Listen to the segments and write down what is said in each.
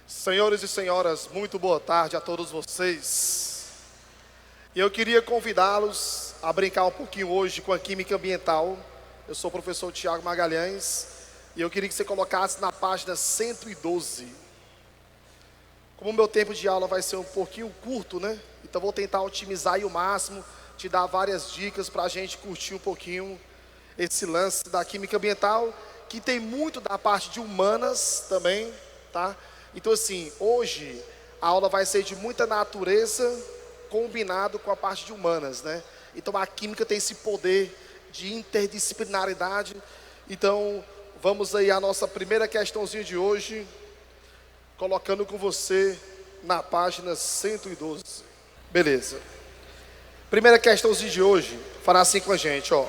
Senhores e senhoras, muito boa tarde a todos vocês. E eu queria convidá-los a brincar um pouquinho hoje com a química ambiental. Eu sou o professor Tiago Magalhães e eu queria que você colocasse na página 112. Como o meu tempo de aula vai ser um pouquinho curto, né? Então vou tentar otimizar aí o máximo, te dar várias dicas para a gente curtir um pouquinho esse lance da química ambiental, que tem muito da parte de humanas também, tá? Então assim, hoje a aula vai ser de muita natureza combinado com a parte de humanas, né? Então a química tem esse poder de interdisciplinaridade. Então vamos aí à nossa primeira questãozinha de hoje, colocando com você na página 112. Beleza. Primeira questãozinha de hoje, fará assim com a gente, ó.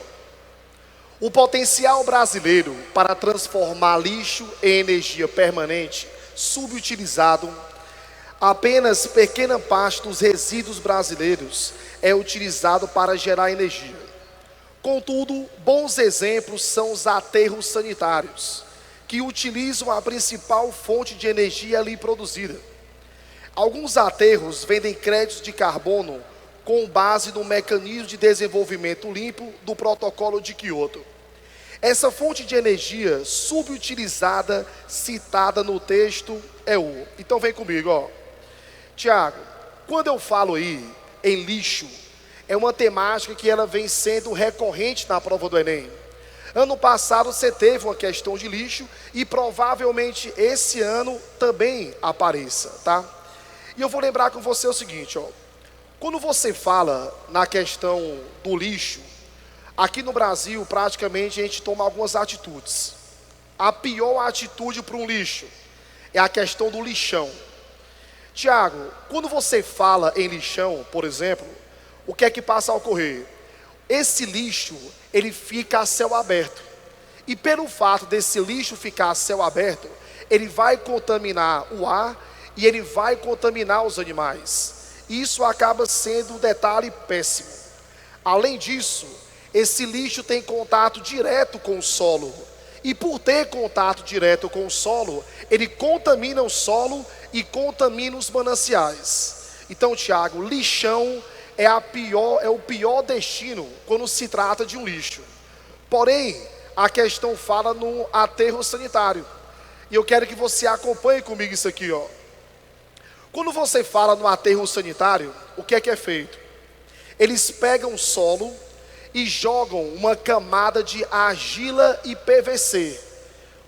O potencial brasileiro para transformar lixo em energia permanente subutilizado, apenas pequena parte dos resíduos brasileiros é utilizado para gerar energia. Contudo, bons exemplos são os aterros sanitários, que utilizam a principal fonte de energia ali produzida. Alguns aterros vendem créditos de carbono com base no mecanismo de desenvolvimento limpo do Protocolo de Quioto. Essa fonte de energia subutilizada, citada no texto, é o... Então vem comigo, ó. Tiago, quando eu falo aí em lixo, é uma temática que ela vem sendo recorrente na prova do Enem. Ano passado você teve uma questão de lixo e provavelmente esse ano também apareça, tá? E eu vou lembrar com você o seguinte, ó. Quando você fala na questão do lixo, aqui no Brasil, praticamente, a gente toma algumas atitudes. A pior atitude para um lixo é a questão do lixão. Tiago, quando você fala em lixão, por exemplo, o que é que passa a ocorrer? Esse lixo, ele fica a céu aberto. E pelo fato desse lixo ficar a céu aberto, ele vai contaminar o ar e ele vai contaminar os animais. Isso acaba sendo um detalhe péssimo. Além disso, esse lixo tem contato direto com o solo. E por ter contato direto com o solo, ele contamina o solo e contamina os mananciais. Então, Tiago, lixão é o pior destino quando se trata de um lixo. Porém, a questão fala no aterro sanitário. E eu quero que você acompanhe comigo isso aqui, ó. Quando você fala no aterro sanitário, o que é feito? Eles pegam o solo e jogam uma camada de argila e PVC,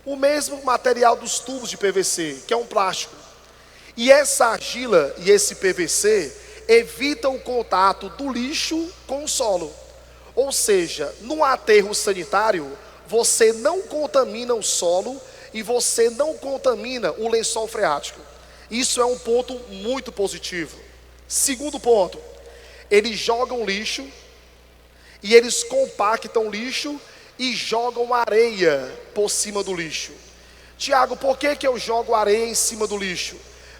o mesmo material dos tubos de PVC, que é um plástico. E essa argila e esse PVC evitam o contato do lixo com o solo. Ou seja, no aterro sanitário, você não contamina o solo e você não contamina o lençol freático. Isso é um ponto muito positivo. Segundo ponto, eles jogam lixo e eles compactam lixo e jogam areia por cima do lixo. Tiago, por que eu jogo areia em cima do lixo?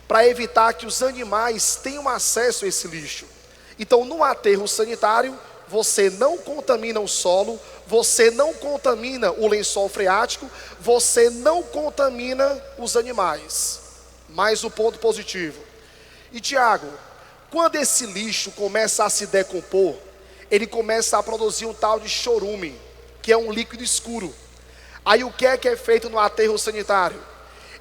Para evitar que os animais tenham acesso a esse lixo. Então, no aterro sanitário, você não contamina o solo, você não contamina o lençol freático, você não contamina os animais. Mais um ponto positivo. E Tiago, quando esse lixo começa a se decompor, ele começa a produzir um tal de chorume, que é um líquido escuro. Aí o que é feito no aterro sanitário?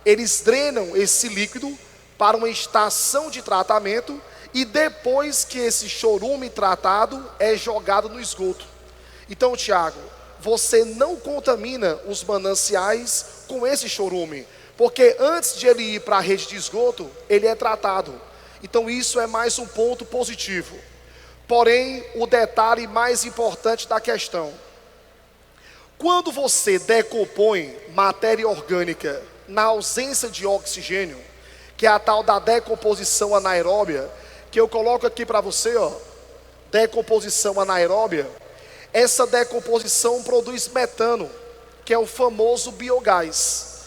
Eles drenam esse líquido para uma estação de tratamento e depois que esse chorume tratado é jogado no esgoto. Então, Tiago, você não contamina os mananciais com esse chorume, porque antes de ele ir para a rede de esgoto, ele é tratado. Então isso é mais um ponto positivo. Porém, o detalhe mais importante da questão: quando você decompõe matéria orgânica na ausência de oxigênio, que é a tal da decomposição anaeróbia, que eu coloco aqui para você, ó, decomposição anaeróbia, essa decomposição produz metano, que é o famoso biogás.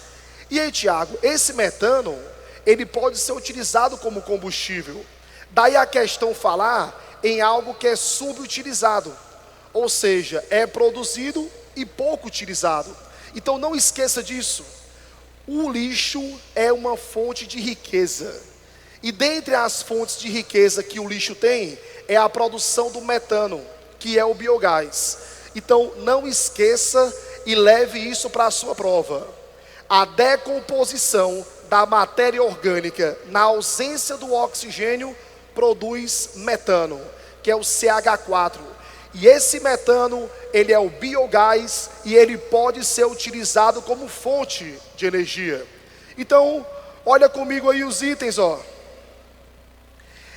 E aí, Tiago, esse metano, ele pode ser utilizado como combustível. Daí a questão falar em algo que é subutilizado, ou seja, é produzido e pouco utilizado. Então não esqueça disso. O lixo é uma fonte de riqueza. E dentre as fontes de riqueza que o lixo tem, é a produção do metano, que é o biogás. Então, não esqueça e leve isso para a sua prova. A decomposição da matéria orgânica, na ausência do oxigênio, produz metano, que é o CH4. E esse metano, ele é o biogás e ele pode ser utilizado como fonte de energia. Então, olha comigo aí os itens, ó.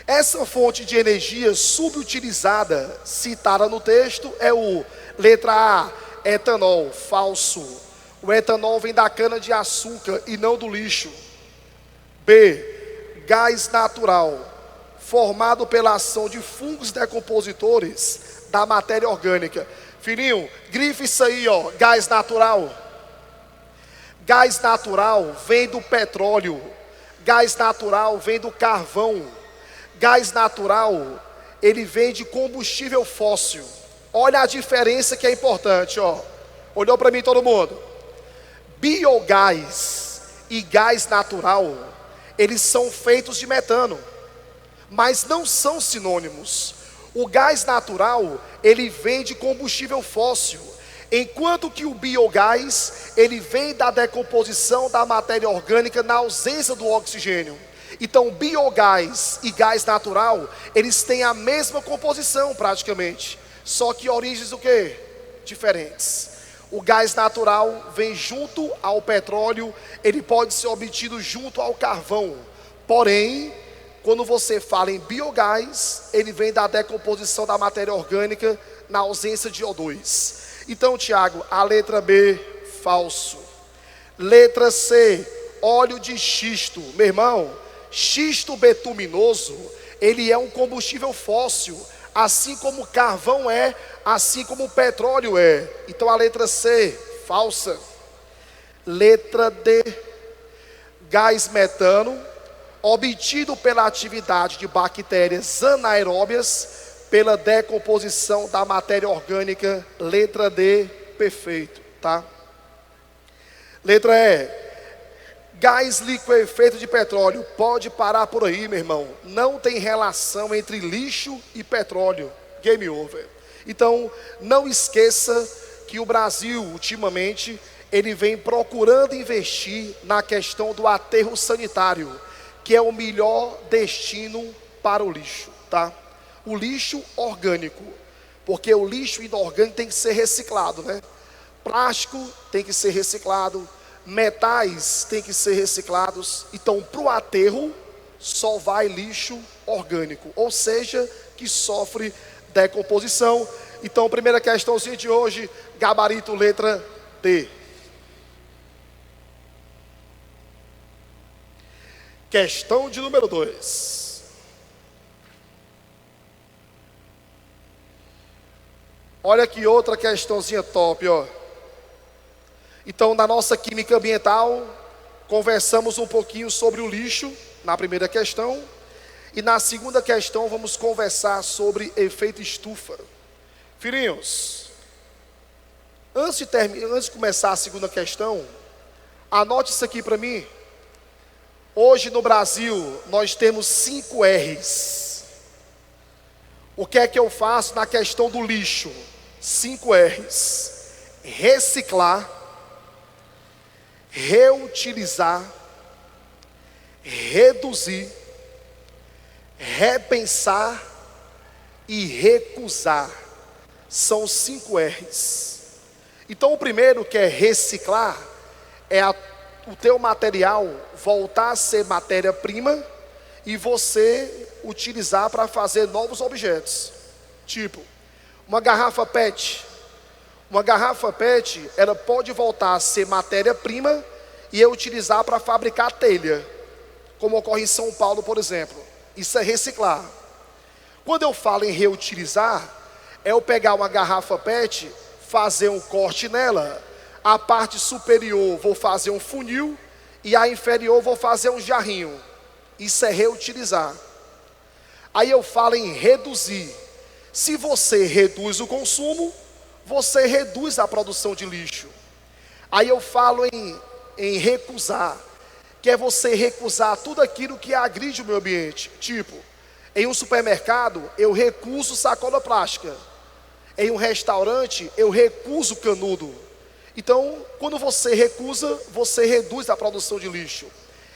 Essa fonte de energia subutilizada, citada no texto, é o letra A, etanol, falso. O etanol vem da cana de açúcar e não do lixo. B, gás natural, formado pela ação de fungos decompositores da matéria orgânica. Filhinho, grife isso aí, ó, gás natural. Gás natural vem do petróleo. Gás natural vem do carvão. Gás natural, ele vem de combustível fóssil. Olha a diferença que é importante, ó. Olhou para mim todo mundo? Biogás e gás natural, eles são feitos de metano, mas não são sinônimos. O gás natural, ele vem de combustível fóssil, enquanto que o biogás, ele vem da decomposição da matéria orgânica na ausência do oxigênio. Então, biogás e gás natural, eles têm a mesma composição praticamente, só que origens o quê? Diferentes. O gás natural vem junto ao petróleo, ele pode ser obtido junto ao carvão. Porém, quando você fala em biogás, ele vem da decomposição da matéria orgânica na ausência de O2. Então, Tiago, a letra B, falso. Letra C, óleo de xisto. Meu irmão, xisto betuminoso, ele é um combustível fóssil, assim como o carvão é, assim como o petróleo é. Então a letra C, falsa. Letra D, gás metano, obtido pela atividade de bactérias anaeróbias, pela decomposição da matéria orgânica. Letra D, perfeito, tá? Letra E, gás liquefeito de petróleo. Pode parar por aí, meu irmão. Não tem relação entre lixo e petróleo. Game over. Então, não esqueça que o Brasil, ultimamente, ele vem procurando investir na questão do aterro sanitário, que é o melhor destino para o lixo, tá? O lixo orgânico, porque o lixo inorgânico tem que ser reciclado, né? Plástico tem que ser reciclado, metais têm que ser reciclados. Então, para o aterro, só vai lixo orgânico, ou seja, que sofre decomposição. Então, primeira questãozinha de hoje, gabarito letra D. Questão de número 2. Olha que outra questãozinha top, ó. Então, na nossa química ambiental, conversamos um pouquinho sobre o lixo, na primeira questão. E na segunda questão, vamos conversar sobre efeito estufa. Filhinhos, antes de começar a segunda questão, anote isso aqui para mim. Hoje no Brasil, nós temos 5 R's. O que é que eu faço na questão do lixo? 5 R's. Reciclar, reutilizar, reduzir, repensar e recusar. São 5 R's. Então o primeiro, que é reciclar, é o teu material voltar a ser matéria-prima e você utilizar para fazer novos objetos. Tipo, uma garrafa PET. Uma garrafa PET, ela pode voltar a ser matéria-prima e eu utilizar para fabricar telha, como ocorre em São Paulo, por exemplo. Isso é reciclar. Quando eu falo em reutilizar, é eu pegar uma garrafa PET, fazer um corte nela, a parte superior vou fazer um funil e a inferior vou fazer um jarrinho. Isso é reutilizar. Aí eu falo em reduzir. Se você reduz o consumo, você reduz a produção de lixo. Aí eu falo em em recusar, que é você recusar tudo aquilo que agride o meio ambiente. Tipo, em um supermercado, eu recuso sacola plástica. Em um restaurante, eu recuso canudo. Então, quando você recusa, você reduz a produção de lixo.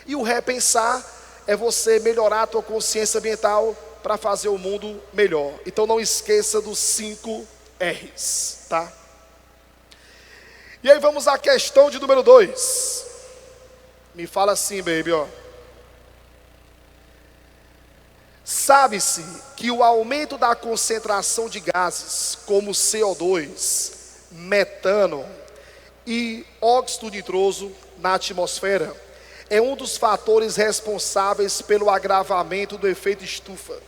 E o repensar é você melhorar a tua consciência ambiental para fazer o mundo melhor. Então não esqueça dos 5 R's, tá? E aí vamos à questão de número 2. Me fala assim, baby, ó. Sabe-se que o aumento da concentração de gases como CO2, metano e óxido nitroso na atmosfera é um dos fatores responsáveis pelo agravamento do efeito estufa.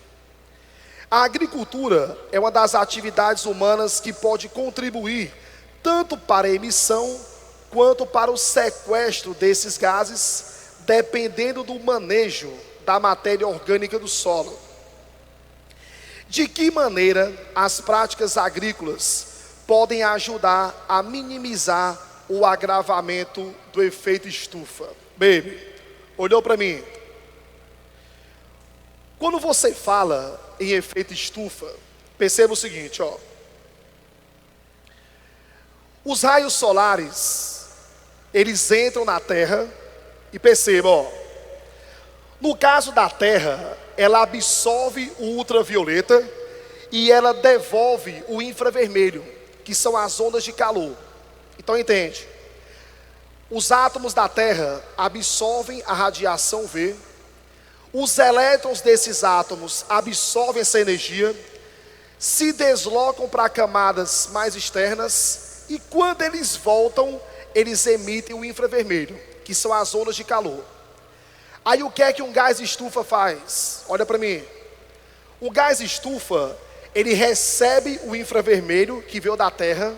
A agricultura é uma das atividades humanas que pode contribuir tanto para a emissão quanto para o sequestro desses gases, dependendo do manejo da matéria orgânica do solo. De que maneira as práticas agrícolas podem ajudar a minimizar o agravamento do efeito estufa? Baby, olhou para mim? Quando você fala em efeito estufa, perceba o seguinte, ó. Os raios solares, eles entram na Terra e perceba, ó. No caso da Terra, ela absorve o ultravioleta e ela devolve o infravermelho, que são as ondas de calor. Então entende? Os átomos da Terra absorvem a radiação V. Os elétrons desses átomos absorvem essa energia, se deslocam para camadas mais externas e quando eles voltam, eles emitem o infravermelho, que são as ondas de calor. Aí o que é que um gás estufa faz? Olha para mim. O gás estufa, ele recebe o infravermelho que veio da Terra,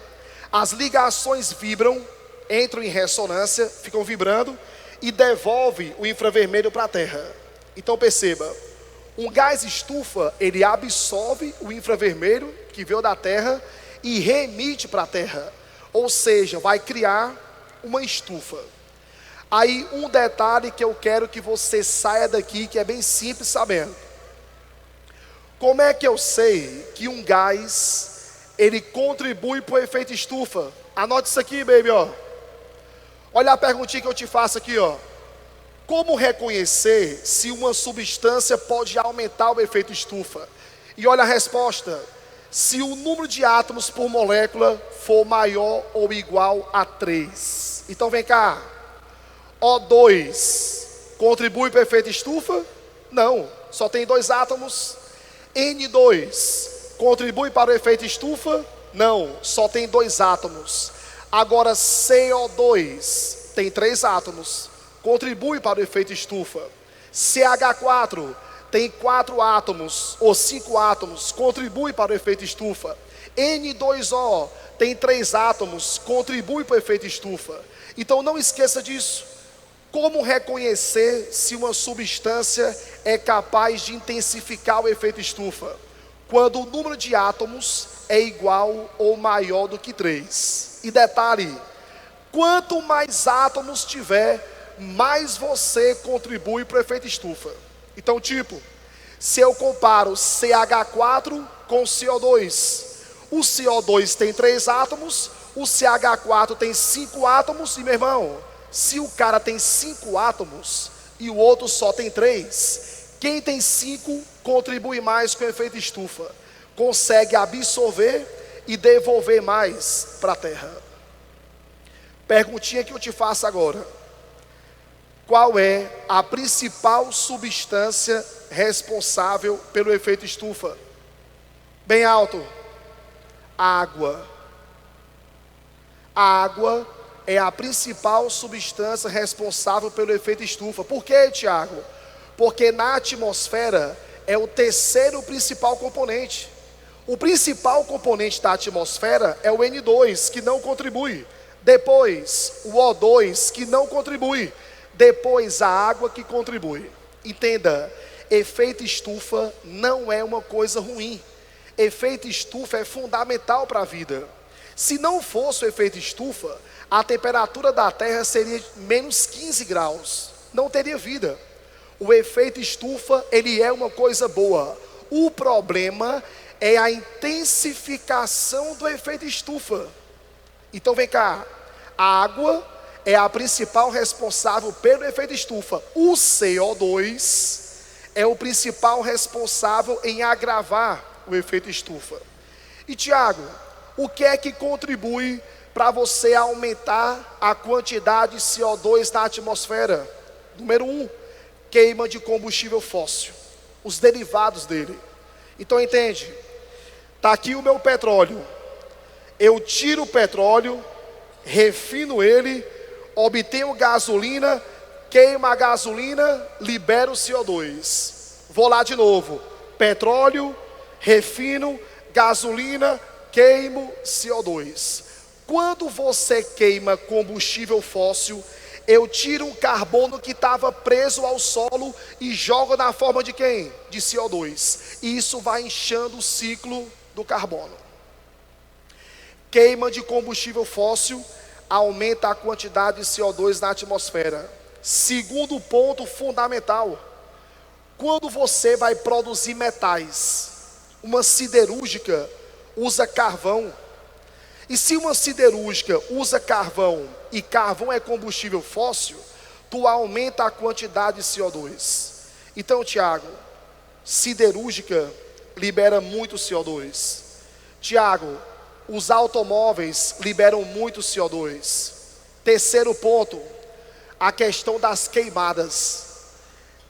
as ligações vibram, entram em ressonância, ficam vibrando e devolve o infravermelho para a Terra. Então perceba, um gás estufa, ele absorve o infravermelho que veio da Terra e remite para a Terra. Ou seja, vai criar uma estufa. Aí um detalhe que eu quero que você saia daqui, que é bem simples sabendo. Como é que eu sei que um gás, ele contribui para o efeito estufa? Anote isso aqui, baby, ó. Olha a perguntinha que eu te faço aqui, ó. Como reconhecer se uma substância pode aumentar o efeito estufa? E olha a resposta. Se o número de átomos por molécula for maior ou igual a 3. Então vem cá. O2 contribui para o efeito estufa? Não, só tem 2 átomos. N2 contribui para o efeito estufa? Não, só tem 2 átomos. Agora CO2 tem 3 átomos, contribui para o efeito estufa. CH4 tem 4 átomos ou 5 átomos, contribui para o efeito estufa. N2O tem 3 átomos, contribui para o efeito estufa. Então não esqueça disso. Como reconhecer se uma substância é capaz de intensificar o efeito estufa? Quando o número de átomos é igual ou maior do que 3. E detalhe, quanto mais átomos tiver, mais você contribui para o efeito estufa. Então tipo, se eu comparo CH4 com CO2, o CO2 tem 3 átomos, o CH4 tem 5 átomos, e meu irmão, se o cara tem 5 átomos e o outro só tem 3, quem tem 5 contribui mais com o efeito estufa, consegue absorver e devolver mais para a Terra. Perguntinha que eu te faço agora. Qual é a principal substância responsável pelo efeito estufa? Bem alto. Água. A água é a principal substância responsável pelo efeito estufa. Por quê, Tiago? Porque na atmosfera é o terceiro principal componente. O principal componente da atmosfera é o N2, que não contribui. Depois, o O2, que não contribui. Depois, a água, que contribui. Entenda, efeito estufa não é uma coisa ruim. Efeito estufa é fundamental para a vida. Se não fosse o efeito estufa, a temperatura da Terra seria menos 15 graus. Não teria vida. O efeito estufa, ele é uma coisa boa. O problema é a intensificação do efeito estufa. Então vem cá, a água é a principal responsável pelo efeito estufa. O CO2 é o principal responsável em agravar o efeito estufa. E Tiago, o que é que contribui para você aumentar a quantidade de CO2 na atmosfera? Número 1, queima de combustível fóssil, os derivados dele. Então entende, está aqui o meu petróleo, eu tiro o petróleo, refino ele, obtenho gasolina, queimo a gasolina, libero o CO2. Vou lá de novo, petróleo, refino, gasolina, queimo CO2. Quando você queima combustível fóssil, eu tiro um carbono que estava preso ao solo e jogo na forma de quem? De CO2. E isso vai inchando o ciclo do carbono. Queima de combustível fóssil aumenta a quantidade de CO2 na atmosfera. Segundo ponto fundamental, quando você vai produzir metais, uma siderúrgica usa carvão. E se uma siderúrgica usa carvão e carvão é combustível fóssil, tu aumenta a quantidade de CO2. Então, Tiago, siderúrgica libera muito CO2. Tiago, os automóveis liberam muito CO2. Terceiro ponto, a questão das queimadas,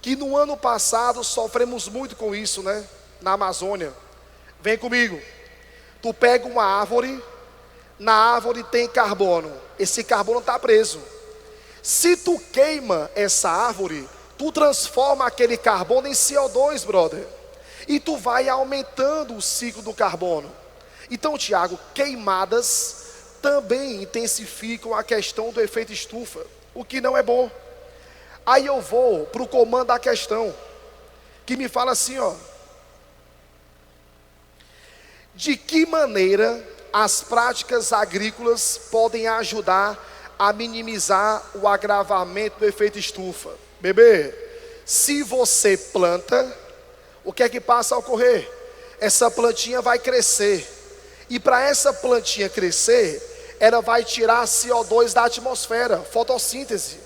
que no ano passado sofremos muito com isso, né? Na Amazônia. Vem comigo. Tu pega uma árvore, na árvore tem carbono, esse carbono está preso. Se tu queima essa árvore, tu transforma aquele carbono em CO2, brother. E tu vai aumentando o ciclo do carbono. Então, Tiago, queimadas também intensificam a questão do efeito estufa, o que não é bom. Aí eu vou para o comando da questão, que me fala assim, ó. De que maneira as práticas agrícolas podem ajudar a minimizar o agravamento do efeito estufa? Bebê, se você planta, o que é que passa a ocorrer? Essa plantinha vai crescer. E para essa plantinha crescer, ela vai tirar CO2 da atmosfera, fotossíntese.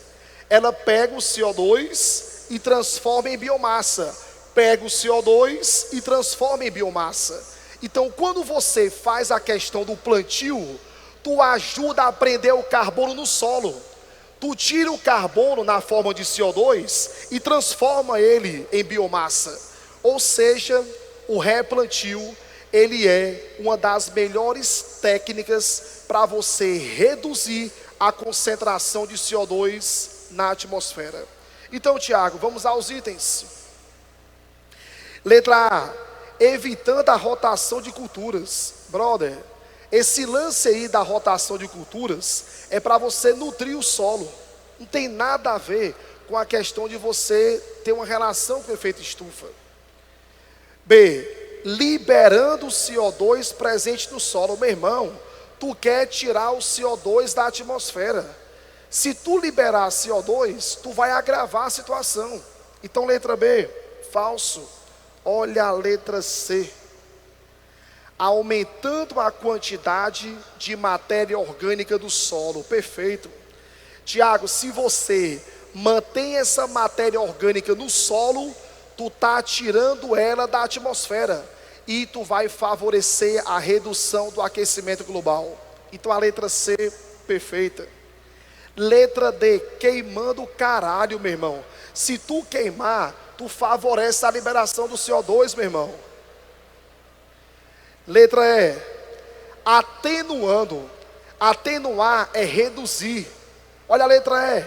Ela pega o CO2 e transforma em biomassa. Pega o CO2 e transforma em biomassa. Então, quando você faz a questão do plantio, tu ajuda a prender o carbono no solo. Tu tira o carbono na forma de CO2 e transforma ele em biomassa. Ou seja, o replantio, ele é uma das melhores técnicas para você reduzir a concentração de CO2 na atmosfera. Então, Tiago, vamos aos itens. Letra A, evitando a rotação de culturas. Brother, esse lance aí da rotação de culturas é para você nutrir o solo. Não tem nada a ver com a questão de você ter uma relação com o efeito estufa. B, liberando o CO2 presente no solo. Meu irmão, tu quer tirar o CO2 da atmosfera. Se tu liberar CO2, tu vai agravar a situação. Então, letra B, falso. Olha a letra C. Aumentando a quantidade de matéria orgânica do solo. Perfeito. Tiago, se você mantém essa matéria orgânica no solo, tu está tirando ela da atmosfera. E tu vai favorecer a redução do aquecimento global. Então a letra C, perfeita. Letra D, queimando o caralho, meu irmão. Se tu queimar, tu favorece a liberação do CO2, meu irmão. Letra E, atenuando. Atenuar é reduzir. Olha a letra E.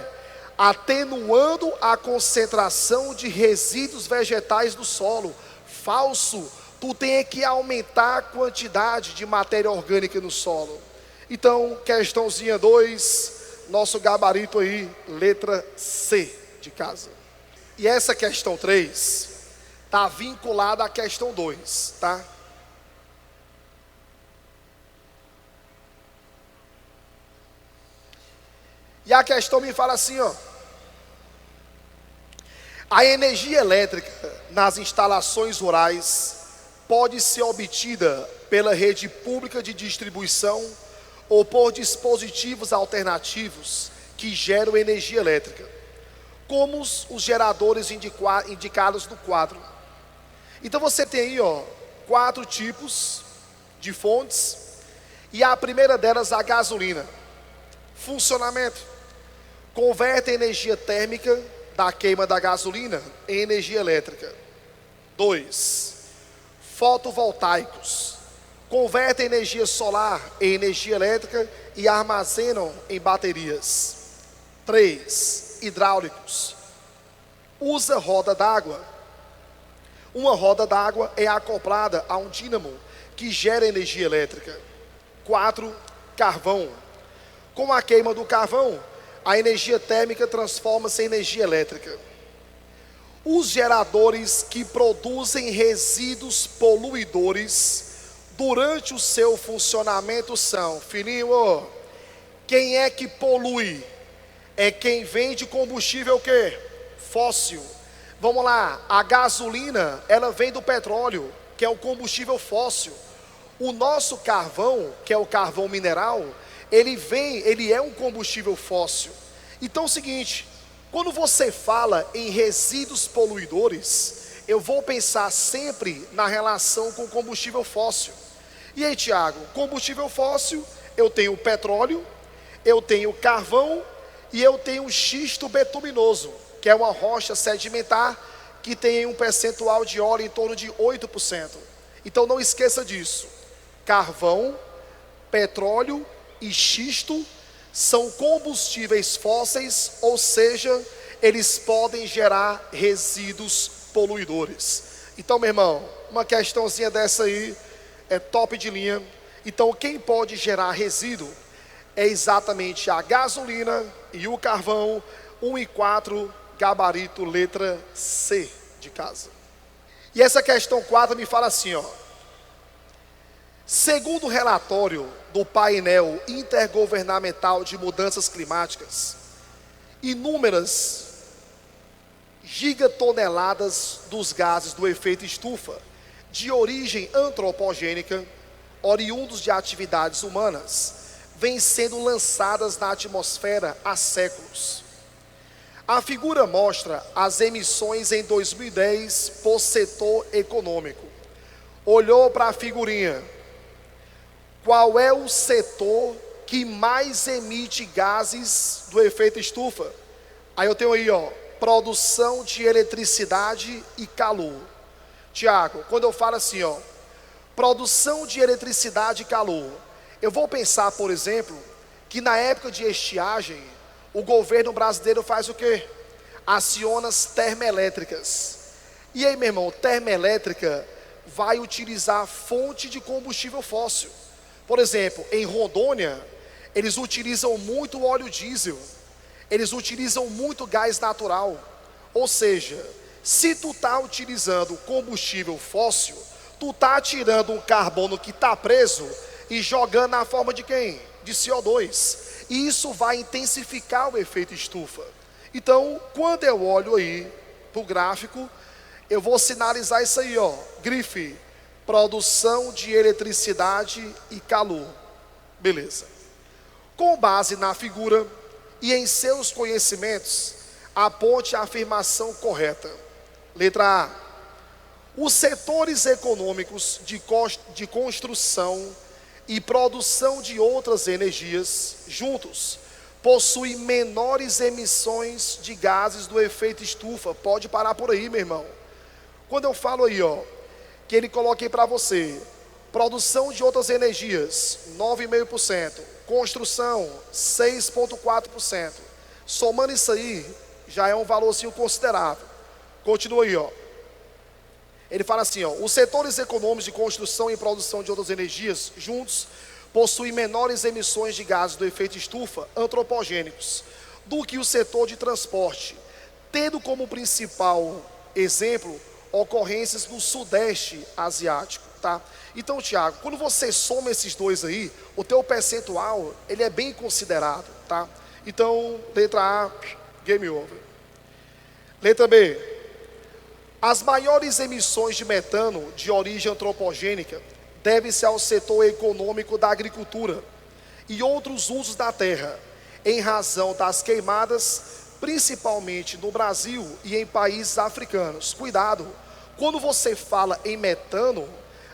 Atenuando a concentração de resíduos vegetais do solo. Falso. Tu tem que aumentar a quantidade de matéria orgânica no solo. Então, questãozinha 2, nosso gabarito aí, letra C de casa. E essa questão 3 está vinculada à questão 2, tá? E a questão me fala assim, ó. A energia elétrica nas instalações rurais pode ser obtida pela rede pública de distribuição ou por dispositivos alternativos que geram energia elétrica, como os geradores indicados no quadro. Então você tem aí, ó, 4 tipos de fontes, e a primeira delas a gasolina. Funcionamento: converte a energia térmica da queima da gasolina em energia elétrica. 2. Fotovoltaicos: convertem energia solar em energia elétrica e armazenam em baterias. 3. Hidráulicos: usa roda d'água. Uma roda d'água é acoplada a um dínamo que gera energia elétrica. 4. Carvão: com a queima do carvão, a energia térmica transforma-se em energia elétrica. Os geradores que produzem resíduos poluidores durante o seu funcionamento são, filhinho, quem é que polui? É quem vende combustível o quê? Fóssil. Vamos lá, a gasolina, ela vem do petróleo, que é o combustível fóssil. O nosso carvão, que é o carvão mineral, ele é um combustível fóssil. Então é o seguinte, quando você fala em resíduos poluidores, eu vou pensar sempre na relação com combustível fóssil. E aí, Tiago, combustível fóssil, eu tenho petróleo, eu tenho carvão e eu tenho xisto betuminoso, que é uma rocha sedimentar que tem um percentual de óleo em torno de 8%. Então não esqueça disso. Carvão, petróleo e xisto são combustíveis fósseis, ou seja, eles podem gerar resíduos poluidores. Então, meu irmão, uma questãozinha dessa aí é top de linha. Então, quem pode gerar resíduo é exatamente a gasolina e o carvão. 1 e 4, gabarito, letra C de casa. E essa questão 4 me fala assim, ó. Segundo o relatório do painel intergovernamental de mudanças climáticas, inúmeras gigatoneladas dos gases do efeito estufa de origem antropogênica, oriundos de atividades humanas, vêm sendo lançadas na atmosfera há séculos. A figura mostra as emissões em 2010 por setor econômico. Olhou para a figurinha. Qual é o setor que mais emite gases do efeito estufa? Aí eu tenho aí, ó, produção de eletricidade e calor. Tiago, quando eu falo assim, ó, produção de eletricidade e calor, eu vou pensar, por exemplo, que na época de estiagem, o governo brasileiro faz o quê? Aciona as termoelétricas. E aí, meu irmão, termoelétrica vai utilizar fonte de combustível fóssil. Por exemplo, em Rondônia, eles utilizam muito óleo diesel, eles utilizam muito gás natural. Ou seja, se tu está utilizando combustível fóssil, tu está tirando um carbono que está preso e jogando na forma de quem? De CO2. E isso vai intensificar o efeito estufa. Então, quando eu olho aí para o gráfico, eu vou sinalizar isso aí, ó, grife. Produção de eletricidade e calor. Beleza. Com base na figura e em seus conhecimentos, aponte a afirmação correta. Letra A. Os setores econômicos de construção e produção de outras energias, juntos, possuem menores emissões de gases do efeito estufa. Pode parar por aí, meu irmão. Quando eu falo aí, ó, que ele coloquei para você, produção de outras energias, 9,5%, construção, 6,4%, somando isso aí, já é um valorzinho considerável. Continua aí, ó. Ele fala assim, ó, os setores econômicos de construção e produção de outras energias, juntos, possuem menores emissões de gases do efeito estufa antropogênicos do que o setor de transporte, tendo como principal exemplo ocorrências no sudeste asiático, tá? Então, Tiago, quando você soma esses dois aí, o teu percentual, ele é bem considerado, tá? Então, letra A, game over. Letra B. As maiores emissões de metano de origem antropogênica devem-se ao setor econômico da agricultura e outros usos da terra, em razão das queimadas, principalmente no Brasil e em países africanos. Cuidado, quando você fala em metano,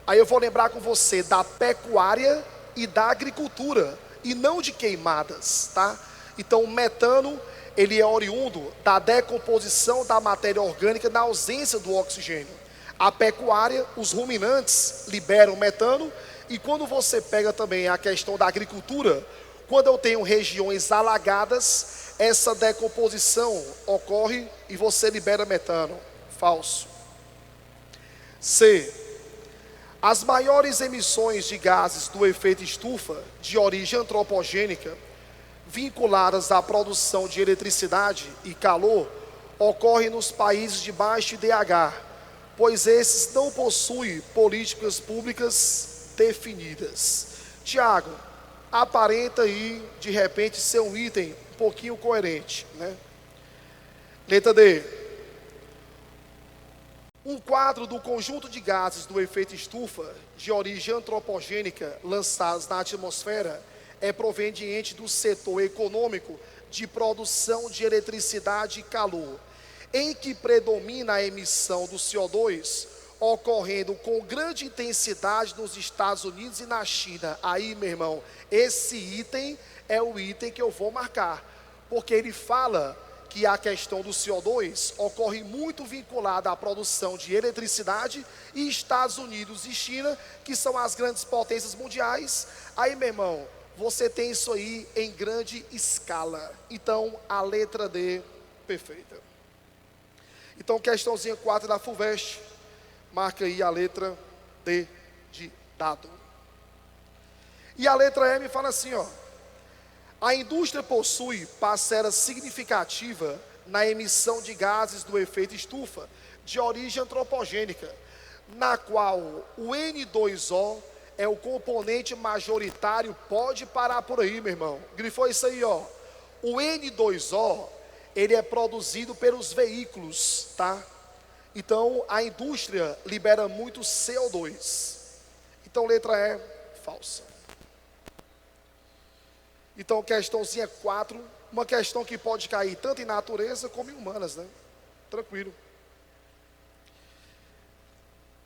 aí eu vou lembrar com você da pecuária e da agricultura, e não de queimadas, tá? Então, o metano, ele é oriundo da decomposição da matéria orgânica na ausência do oxigênio. A pecuária, os ruminantes liberam metano, e quando você pega também a questão da agricultura, quando eu tenho regiões alagadas, essa decomposição ocorre e você libera metano. Falso. C. As maiores emissões de gases do efeito estufa de origem antropogênica vinculadas à produção de eletricidade e calor ocorrem nos países de baixo IDH, pois esses não possuem políticas públicas definidas. Tiago, aparenta aí de repente ser um item um pouquinho coerente, né? Letra D. Um quadro do conjunto de gases do efeito estufa de origem antropogênica lançados na atmosfera é proveniente do setor econômico de produção de eletricidade e calor, em que predomina a emissão do CO2, ocorrendo com grande intensidade nos Estados Unidos e na China. Aí, meu irmão, esse item é o item que eu vou marcar, porque ele fala que a questão do CO2 ocorre muito vinculada à produção de eletricidade, e Estados Unidos e China, que são as grandes potências mundiais. Aí, meu irmão, você tem isso aí em grande escala. Então, a letra D, perfeita. Então, questãozinha 4 da FUVEST, marca aí a letra D de dado. E a letra M fala assim, ó: a indústria possui parcela significativa na emissão de gases do efeito estufa de origem antropogênica, na qual o N2O é o componente majoritário. Pode parar por aí, meu irmão. Grifou isso aí, ó. O N2O, ele é produzido pelos veículos, tá? Então, a indústria libera muito CO2. Então, letra E, falsa. Então, questãozinha 4, uma questão que pode cair tanto em natureza como em humanas, né? Tranquilo.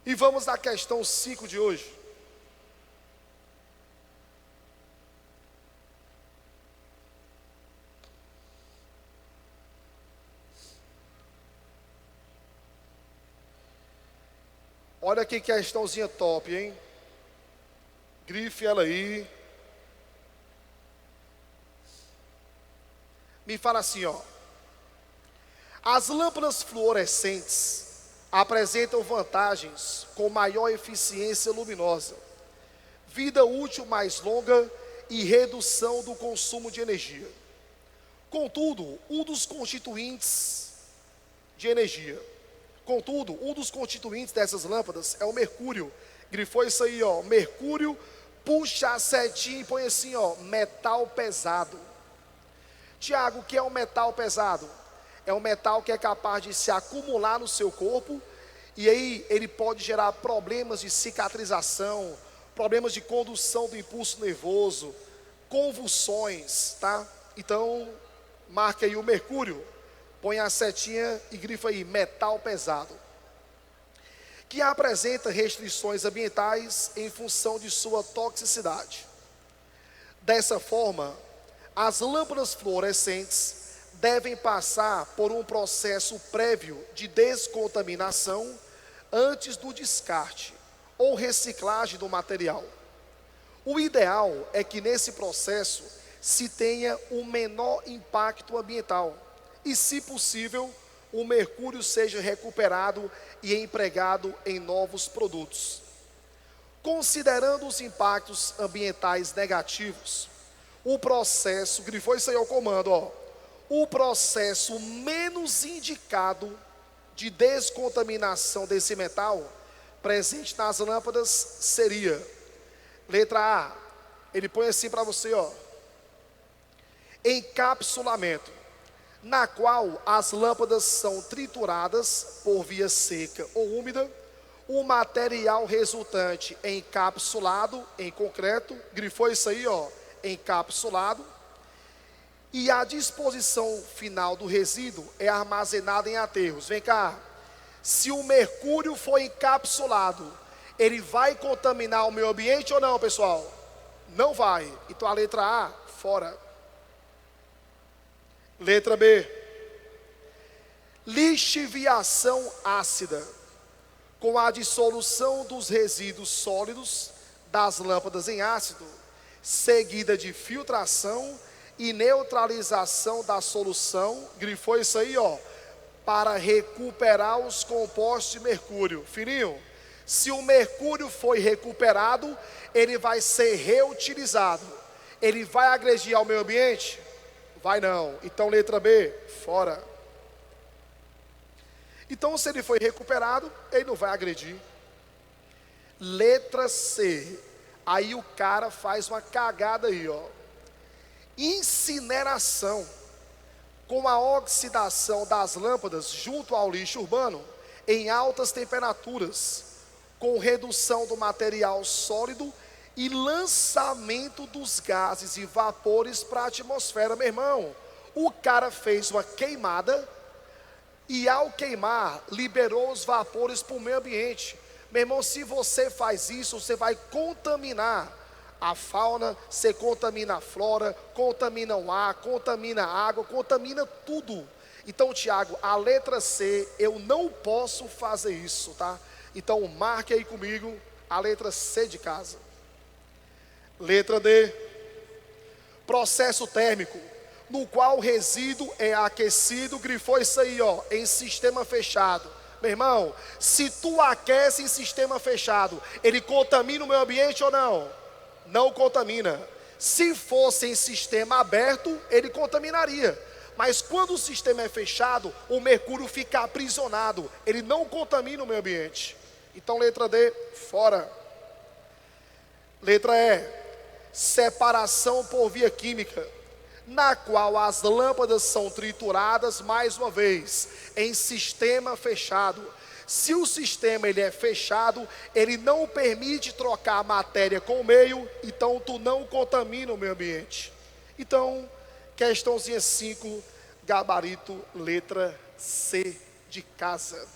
E vamos à questão 5 de hoje. Olha que questãozinha top, hein? Grife ela aí. Me fala assim, ó: as lâmpadas fluorescentes apresentam vantagens com maior eficiência luminosa, vida útil mais longa e redução do consumo de energia. Contudo, um dos constituintes dessas lâmpadas é o mercúrio. Grifou isso aí, ó. Mercúrio, puxa a setinha e põe assim, ó: metal pesado. Tiago, o que é um metal pesado? É um metal que é capaz de se acumular no seu corpo, e aí ele pode gerar problemas de cicatrização, problemas de condução do impulso nervoso, convulsões, tá? Então, marca aí o mercúrio, põe a setinha e grifa aí: metal pesado, que apresenta restrições ambientais em função de sua toxicidade. Dessa forma, as lâmpadas fluorescentes devem passar por um processo prévio de descontaminação antes do descarte ou reciclagem do material. O ideal é que nesse processo se tenha um menor impacto ambiental e, se possível, o mercúrio seja recuperado e empregado em novos produtos. Considerando os impactos ambientais negativos, o processo, grifou isso aí ao comando, ó: o processo menos indicado de descontaminação desse metal presente nas lâmpadas seria, letra A, ele põe assim para você, ó: Encapsulamento, na qual as lâmpadas são trituradas por via seca ou úmida, o material resultante encapsulado em concreto, grifou isso aí, ó, encapsulado, e a disposição final do resíduo é armazenada em aterros. Vem cá, se o mercúrio for encapsulado, ele vai contaminar o meio ambiente ou não, pessoal? Não vai. Então a letra A, fora. Letra B, lixiviação ácida, com a dissolução dos resíduos sólidos das lâmpadas em ácido, seguida de filtração e neutralização da solução, grifou isso aí, ó, para recuperar os compostos de mercúrio. Filhinho, se o mercúrio foi recuperado, ele vai ser reutilizado. Ele vai agredir ao meio ambiente? Vai não. Então letra B, fora. Então se ele foi recuperado, ele não vai agredir. Letra C, aí o cara faz uma cagada aí, ó. Incineração, com a oxidação das lâmpadas junto ao lixo urbano, em altas temperaturas, com redução do material sólido e lançamento dos gases e vapores para a atmosfera. Meu irmão, o cara fez uma queimada e ao queimar liberou os vapores para o meio ambiente. Meu irmão, se você faz isso, você vai contaminar a fauna, você contamina a flora, contamina o ar, contamina a água, contamina tudo. Então, Tiago, a letra C, eu não posso fazer isso, tá? Então marque aí comigo a letra C de casa. Letra D, processo térmico, no qual o resíduo é aquecido, grifou isso aí, ó, em sistema fechado. Meu irmão, se tu aquece em sistema fechado, ele contamina o meio ambiente ou não? Não contamina. Se fosse em sistema aberto, ele contaminaria. Mas quando o sistema é fechado, o mercúrio fica aprisionado, ele não contamina o meio ambiente. Então letra D, fora. Letra E, separação por via química, na qual as lâmpadas são trituradas, mais uma vez, em sistema fechado. Se o sistema ele é fechado, ele não permite trocar a matéria com o meio, então tu não contamina o meio ambiente. Então, questãozinha 5, gabarito, letra C de casa.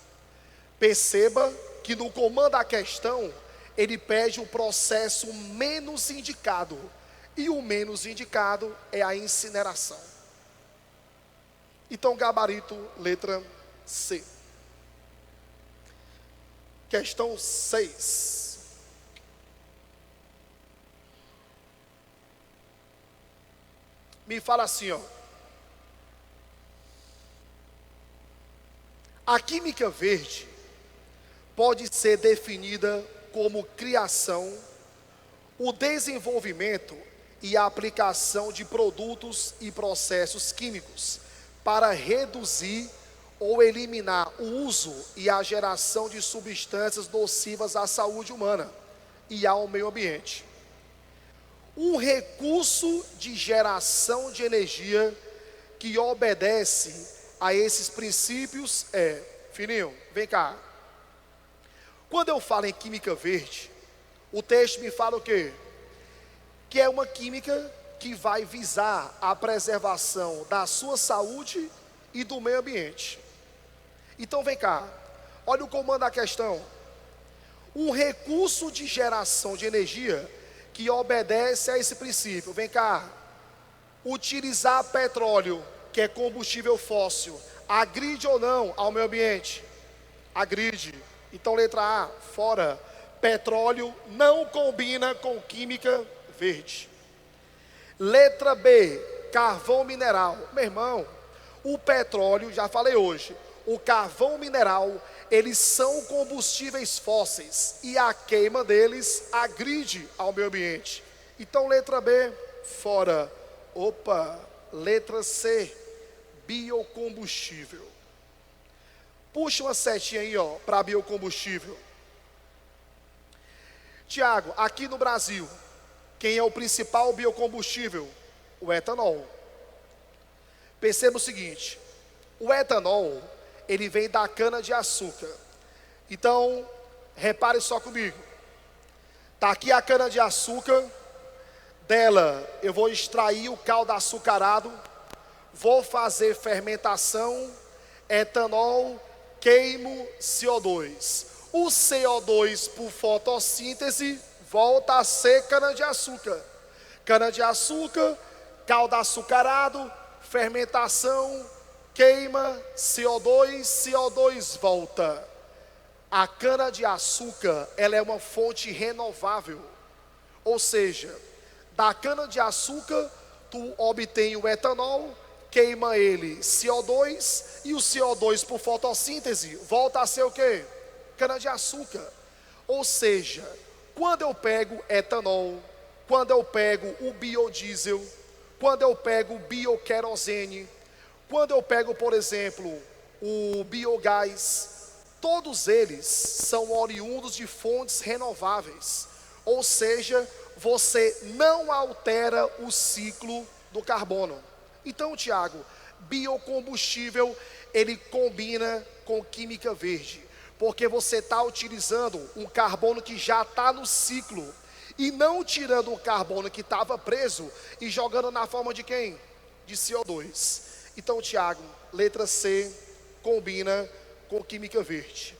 Perceba que no comando da questão, ele pede o processo menos indicado. E o menos indicado é a incineração. Então, gabarito, letra C. Questão 6. Me fala assim, ó. A química verde pode ser definida como criação, o desenvolvimento e a aplicação de produtos e processos químicos para reduzir ou eliminar o uso e a geração de substâncias nocivas à saúde humana e ao meio ambiente. Um recurso de geração de energia que obedece a esses princípios é, filhinho, vem cá. Quando eu falo em química verde, o texto me fala o quê? Que é uma química que vai visar a preservação da sua saúde e do meio ambiente. Então vem cá, olha o comando da questão. Um recurso de geração de energia que obedece a esse princípio. Vem cá, utilizar petróleo, que é combustível fóssil, agride ou não ao meio ambiente? Agride. Então letra A, fora. Petróleo não combina com química verde. Letra B, carvão mineral. Meu irmão, o petróleo, já falei hoje, o carvão mineral, eles são combustíveis fósseis e a queima deles agride ao meio ambiente. Então letra B, fora. Opa, letra C, biocombustível. Puxa uma setinha aí, ó, para biocombustível. Tiago, aqui no Brasil, quem é o principal biocombustível? O etanol. Perceba o seguinte, o etanol, ele vem da cana-de-açúcar. Então, repare só comigo. Está aqui a cana-de-açúcar, dela eu vou extrair o caldo açucarado, vou fazer fermentação, etanol, queimo CO2. O CO2 por fotossíntese volta a ser cana-de-açúcar. Cana-de-açúcar, caldo açucarado, fermentação, queima, CO2, CO2 volta. A cana-de-açúcar, ela é uma fonte renovável. Ou seja, da cana-de-açúcar, tu obtém o etanol, queima ele, CO2, e o CO2 por fotossíntese volta a ser o quê? Cana-de-açúcar. Ou seja, quando eu pego etanol, quando eu pego o biodiesel, quando eu pego o bioquerosene, quando eu pego, por exemplo, o biogás, todos eles são oriundos de fontes renováveis. Ou seja, você não altera o ciclo do carbono. Então, Tiago, biocombustível, ele combina com química verde, porque você está utilizando um carbono que já está no ciclo, e não tirando o carbono que estava preso e jogando na forma de quem? De CO2. Então, Tiago, letra C, combina com química verde.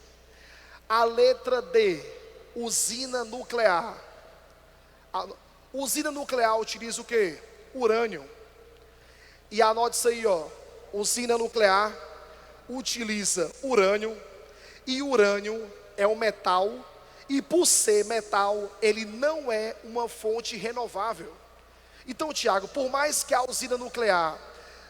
A letra D, usina nuclear. A usina nuclear utiliza o quê? Urânio. E anote isso aí, ó. Usina nuclear utiliza urânio, e urânio é um metal, e por ser metal, ele não é uma fonte renovável. Então, Tiago, por mais que a usina nuclear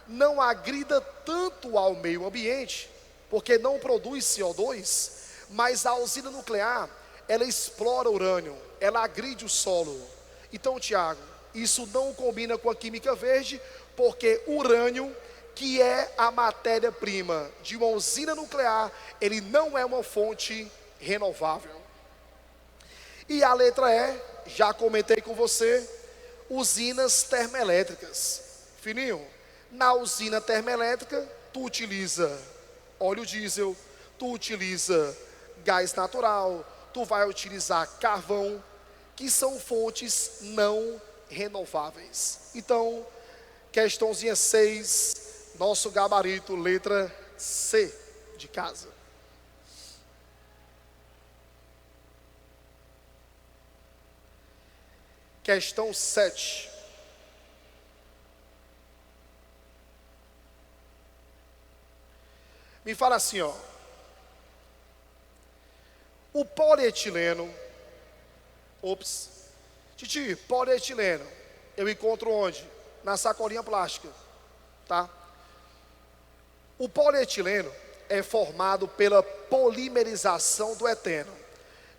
não agrida tanto ao meio ambiente, porque não produz CO2, mas a usina nuclear, ela explora urânio, ela agride o solo. Então, Tiago, isso não combina com a química verde, porque urânio, que é a matéria-prima de uma usina nuclear, ele não é uma fonte renovável. E a letra E, já comentei com você, usinas termoelétricas. Fininho, na usina termoelétrica, tu utiliza óleo diesel, tu utiliza gás natural, tu vai utilizar carvão, que são fontes não renováveis. Então, questãozinha 6, nosso gabarito, letra C de casa. Questão 7. Me fala assim, ó. O polietileno, Titi, polietileno, eu encontro onde? Na sacolinha plástica, tá? O polietileno é formado pela polimerização do eteno.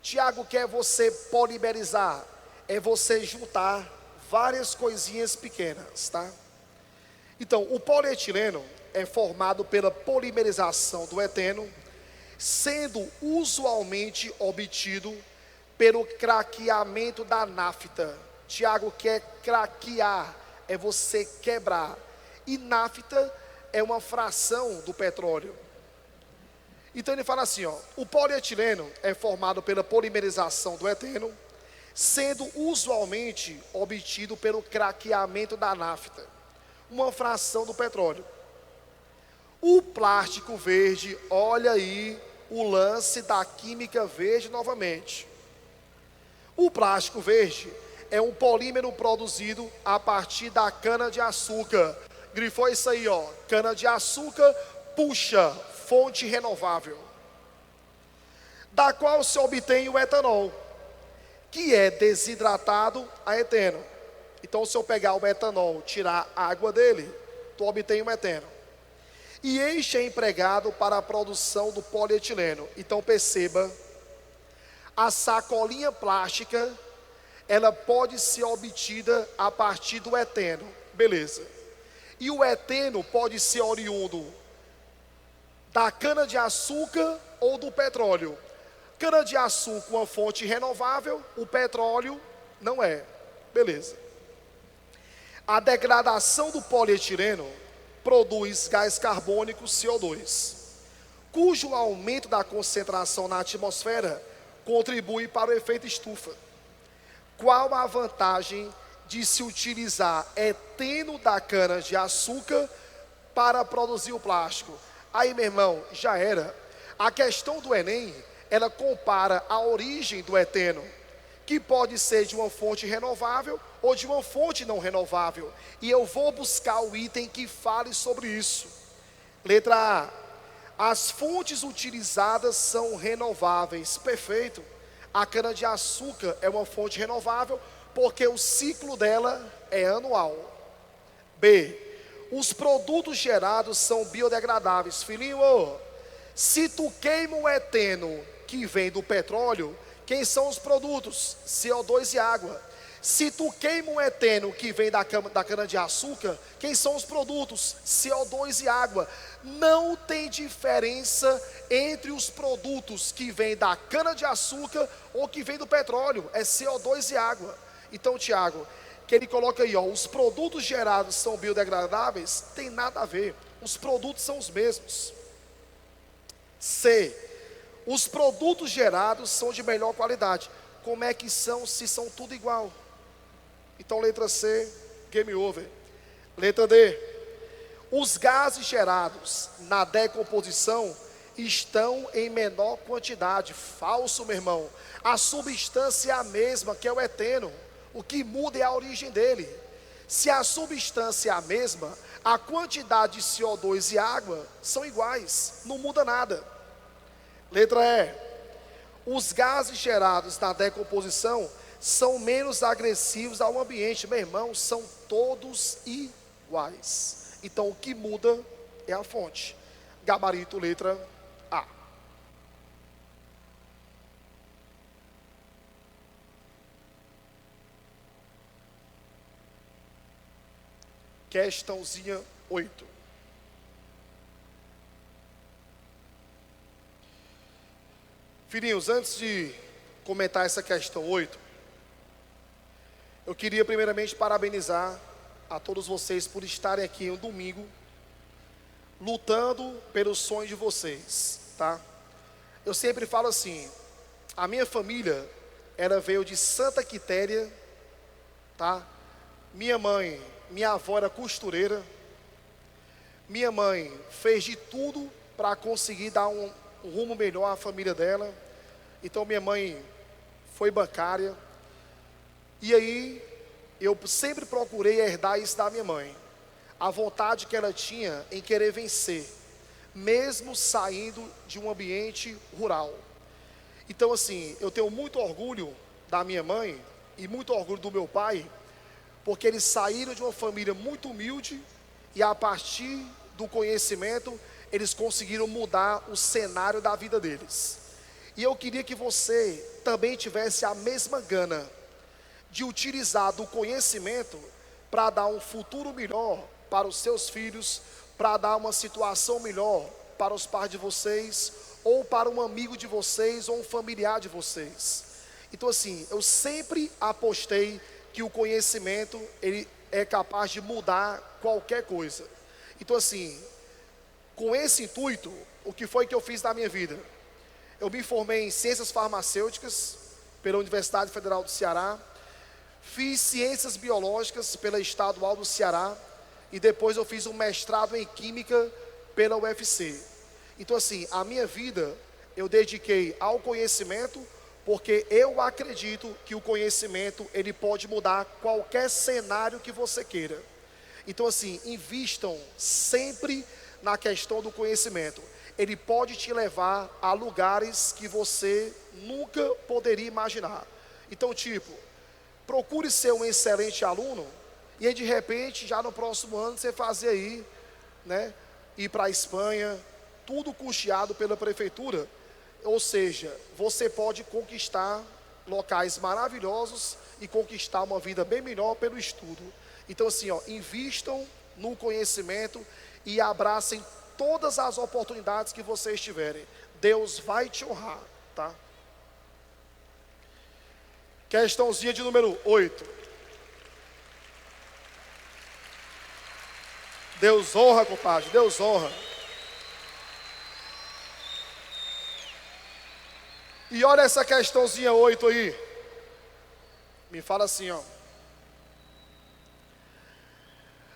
Tiago, o que é você polimerizar? É você juntar várias coisinhas pequenas, tá? Então, o polietileno é formado pela polimerização do eteno, sendo usualmente obtido pelo craqueamento da nafta. Tiago, quer craquear, é você quebrar. E nafta é uma fração do petróleo. Então ele fala assim, ó, o polietileno é formado pela polimerização do eteno, sendo usualmente obtido pelo craqueamento da nafta, uma fração do petróleo. O plástico verde, olha aí o lance da química verde novamente. O plástico verde é um polímero produzido a partir da cana-de-açúcar. Grifou isso aí, ó. Cana-de-açúcar, puxa, fonte renovável, da qual se obtém o etanol, que é desidratado a eteno. Então, se eu pegar o etanol, tirar a água dele, tu obtém o eteno. E este é empregado para a produção do polietileno. Então, perceba, a sacolinha plástica, ela pode ser obtida a partir do eteno, beleza. E o eteno pode ser oriundo da cana-de-açúcar ou do petróleo. Cana-de-açúcar, uma fonte renovável, o petróleo não é, beleza. A degradação do polietileno produz gás carbônico CO2, cujo aumento da concentração na atmosfera contribui para o efeito estufa. Qual a vantagem de se utilizar eteno da cana-de-açúcar para produzir o plástico? Aí, meu irmão, já era. A questão do Enem, ela compara a origem do eteno, que pode ser de uma fonte renovável ou de uma fonte não renovável. E eu vou buscar o item que fale sobre isso. Letra A. As fontes utilizadas são renováveis. Perfeito. A cana-de-açúcar é uma fonte renovável porque o ciclo dela é anual. B. Os produtos gerados são biodegradáveis. Filhinho, se tu queima o eteno que vem do petróleo, quem são os produtos? CO2 e água. Se tu queima o eteno que vem da cana-de-açúcar, quem são os produtos? CO2 e água. Não tem diferença entre os produtos que vêm da cana-de-açúcar ou que vêm do petróleo. É CO2 e água. Então, Tiago, que ele coloca aí, os produtos gerados são biodegradáveis, tem nada a ver. Os produtos são os mesmos. C. Os produtos gerados são de melhor qualidade. Como é que são se são tudo igual? Então, letra C, game over. Letra D. Os gases gerados na decomposição estão em menor quantidade. Falso, meu irmão. A substância é a mesma, que é o eteno. O que muda é a origem dele. Se a substância é a mesma, a quantidade de CO2 e água são iguais. Não muda nada. Letra E. Os gases gerados na decomposição são menos agressivos ao ambiente. Meu irmão, são todos iguais. Então, o que muda é a fonte. Gabarito, letra A. Questãozinha 8. Filhinhos, antes de comentar essa questão 8, eu queria primeiramente parabenizar a todos vocês por estarem aqui um domingo, lutando pelos sonhos de vocês, tá? Eu sempre falo assim, a minha família, ela veio de Santa Quitéria, tá? Minha avó era costureira, minha mãe fez de tudo para conseguir dar um rumo melhor à família dela. Então minha mãe foi bancária. E aí eu sempre procurei herdar isso da minha mãe. A vontade que ela tinha em querer vencer, mesmo saindo de um ambiente rural. Então assim, eu tenho muito orgulho da minha mãe e muito orgulho do meu pai, porque eles saíram de uma família muito humilde e a partir do conhecimento, eles conseguiram mudar o cenário da vida deles. E eu queria que você também tivesse a mesma gana de utilizar do conhecimento para dar um futuro melhor para os seus filhos, para dar uma situação melhor para os pais de vocês, ou para um amigo de vocês, ou um familiar de vocês. Então assim, eu sempre apostei que o conhecimento, ele é capaz de mudar qualquer coisa. Então assim, com esse intuito, o que foi que eu fiz na minha vida? Eu me formei em Ciências Farmacêuticas pela Universidade Federal do Ceará, fiz Ciências Biológicas pela Estadual do Ceará, e depois eu fiz um mestrado em Química pela UFC. Então assim, a minha vida eu dediquei ao conhecimento, porque eu acredito que o conhecimento, ele pode mudar qualquer cenário que você queira. Então assim, invistam sempre na questão do conhecimento. Ele pode te levar a lugares que você nunca poderia imaginar. Então tipo, procure ser um excelente aluno, e aí de repente, já no próximo ano, você fazer aí, né, ir para a Espanha, tudo custeado pela prefeitura. Ou seja, você pode conquistar locais maravilhosos e conquistar uma vida bem melhor pelo estudo. Então assim, invistam no conhecimento e abracem todas as oportunidades que vocês tiverem. Deus vai te honrar, tá? Questãozinha de número 8. Deus honra, compadre, Deus honra. E olha essa questãozinha 8 aí. Me fala assim, ó.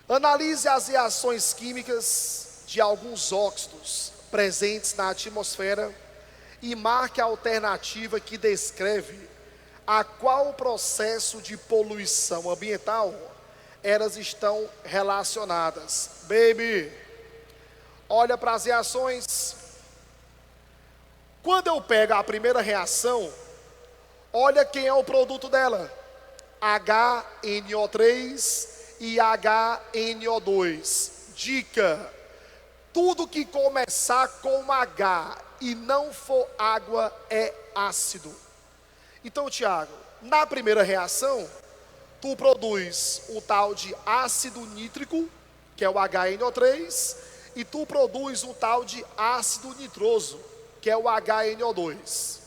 Analise as reações químicas de alguns óxidos presentes na atmosfera e marque a alternativa que descreve a qual processo de poluição ambiental elas estão relacionadas. Baby, olha para as reações. Quando eu pego a primeira reação, olha quem é o produto dela: HNO3 e HNO2. Dica: tudo que começar com H e não for água é ácido. Então, Tiago, na primeira reação, tu produz um tal de ácido nítrico, que é o HNO3, e tu produz um tal de ácido nitroso, que é o HNO2.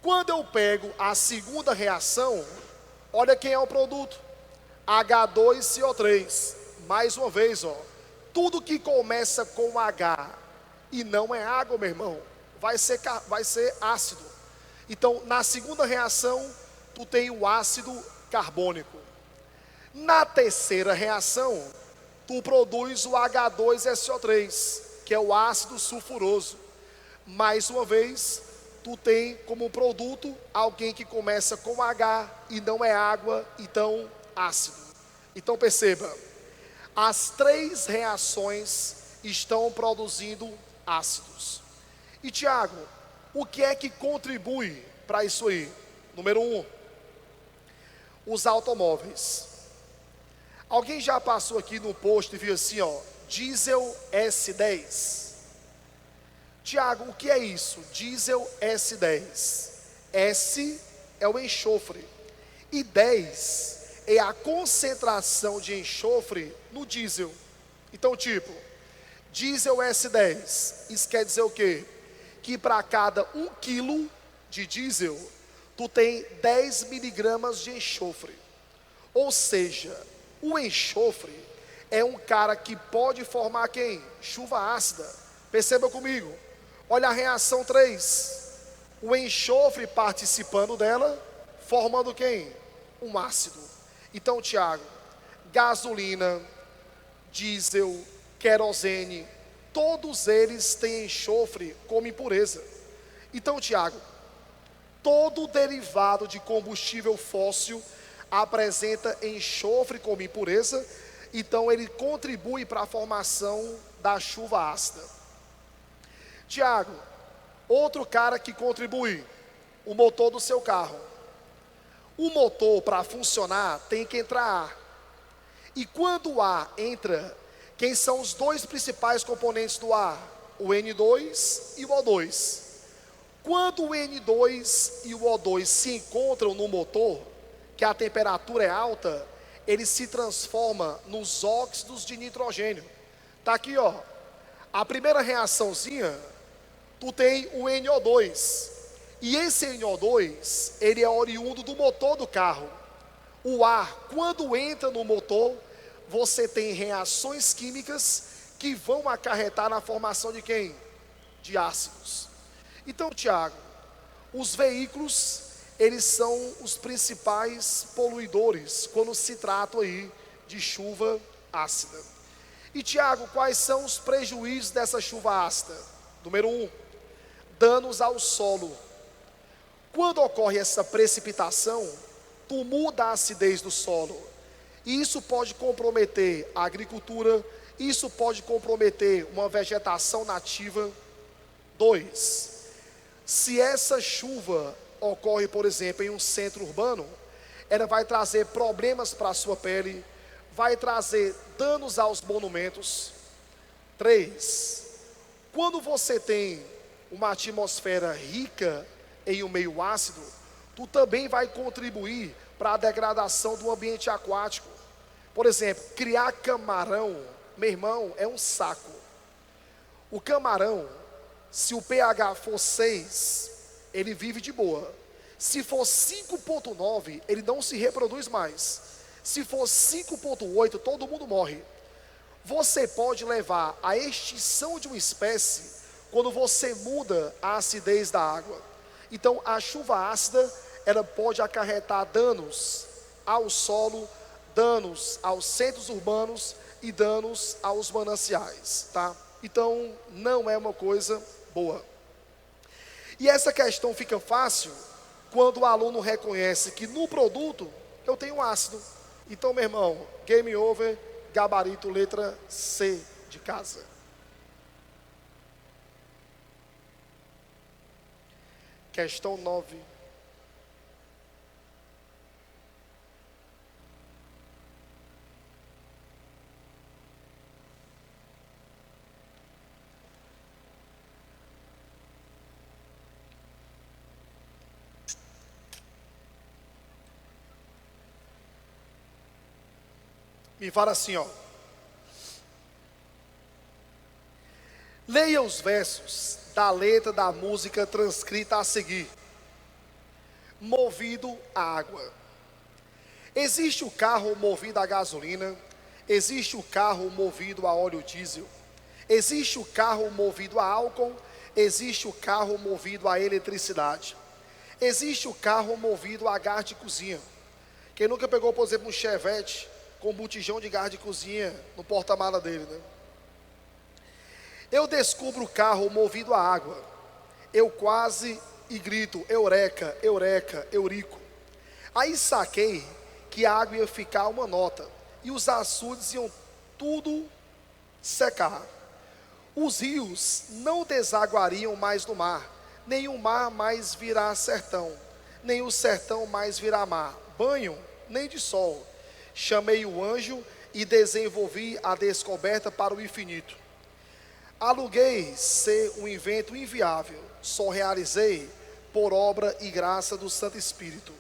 Quando eu pego a segunda reação, olha quem é o produto: H2CO3. Mais uma vez, ó, tudo que começa com H e não é água, meu irmão, vai ser ácido. Então, na segunda reação, tu tem o ácido carbônico. Na terceira reação, tu produz o H2SO3, que é o ácido sulfuroso. Mais uma vez, tu tem como produto alguém que começa com H e não é água, então ácido. Então perceba, as três reações estão produzindo ácidos. E Tiago, o que é que contribui para isso aí? Número 1, os automóveis. Alguém já passou aqui no posto e viu assim, ó, diesel S10? Tiago, o que é isso? Diesel S10. S é o enxofre e 10 é a concentração de enxofre no diesel. Então, tipo, diesel S10, isso quer dizer o quê? Que para cada 1 quilo de diesel, tu tem 10 miligramas de enxofre. Ou seja, o enxofre é um cara que pode formar quem? Chuva ácida. Perceba comigo. Olha a reação 3. O enxofre participando dela, formando quem? Um ácido. Então, Tiago, gasolina, diesel, querosene, todos eles têm enxofre como impureza. Então, Tiago, todo derivado de combustível fóssil apresenta enxofre como impureza, então ele contribui para a formação da chuva ácida. Tiago, outro cara que contribui, o motor do seu carro. O motor, para funcionar, tem que entrar ar. E quando o ar entra, quem são os dois principais componentes do ar? O N2 e o O2. Quando o N2 e o O2 se encontram no motor, que a temperatura é alta, ele se transforma nos óxidos de nitrogênio. Tá aqui, ó. A primeira reaçãozinha, tu tem o NO2. E esse NO2, ele é oriundo do motor do carro. O ar, quando entra no motor, você tem reações químicas que vão acarretar na formação de quem? De ácidos. Então, Tiago, os veículos, eles são os principais poluidores quando se trata aí de chuva ácida. E Tiago, quais são os prejuízos dessa chuva ácida? Número 1, danos ao solo. Quando ocorre essa precipitação, tu muda a acidez do solo. E isso pode comprometer a agricultura, isso pode comprometer uma vegetação nativa. 2, se essa chuva ocorre, por exemplo, em um centro urbano, ela vai trazer problemas para a sua pele, vai trazer danos aos monumentos. 3, quando você tem uma atmosfera rica em um meio ácido, tu também vai contribuir para a degradação do ambiente aquático. Por exemplo, criar camarão, meu irmão, é um saco. O camarão, se o pH for 6, ele vive de boa. Se for 5,9, ele não se reproduz mais. Se for 5,8, todo mundo morre. Você pode levar à extinção de uma espécie quando você muda a acidez da água. Então, a chuva ácida, ela pode acarretar danos ao solo, danos aos centros urbanos e danos aos mananciais, tá? Então, não é uma coisa boa. E essa questão fica fácil quando o aluno reconhece que no produto eu tenho ácido. Então, meu irmão, game over, gabarito letra C de casa. Questão 9. Me fala assim, ó. Leia os versos da letra da música transcrita a seguir. Movido a água. Existe o carro movido a gasolina, existe o carro movido a óleo diesel, existe o carro movido a álcool, existe o carro movido a eletricidade, existe o carro movido a gás de cozinha. Quem nunca pegou, por exemplo, um Chevette com um botijão de gás de cozinha no porta-mala dele, né? Eu descubro o carro movido a água. Eu quase e grito, eureka, eureka, eurico. Aí saquei que a água ia ficar uma nota e os açudes iam tudo secar. Os rios não desaguariam mais no mar, nem o mar mais virá sertão, nem o sertão mais virá mar, banho nem de sol. Chamei o anjo e desenvolvi a descoberta para o infinito. Aluguei ser um invento inviável, só realizei por obra e graça do Santo Espírito.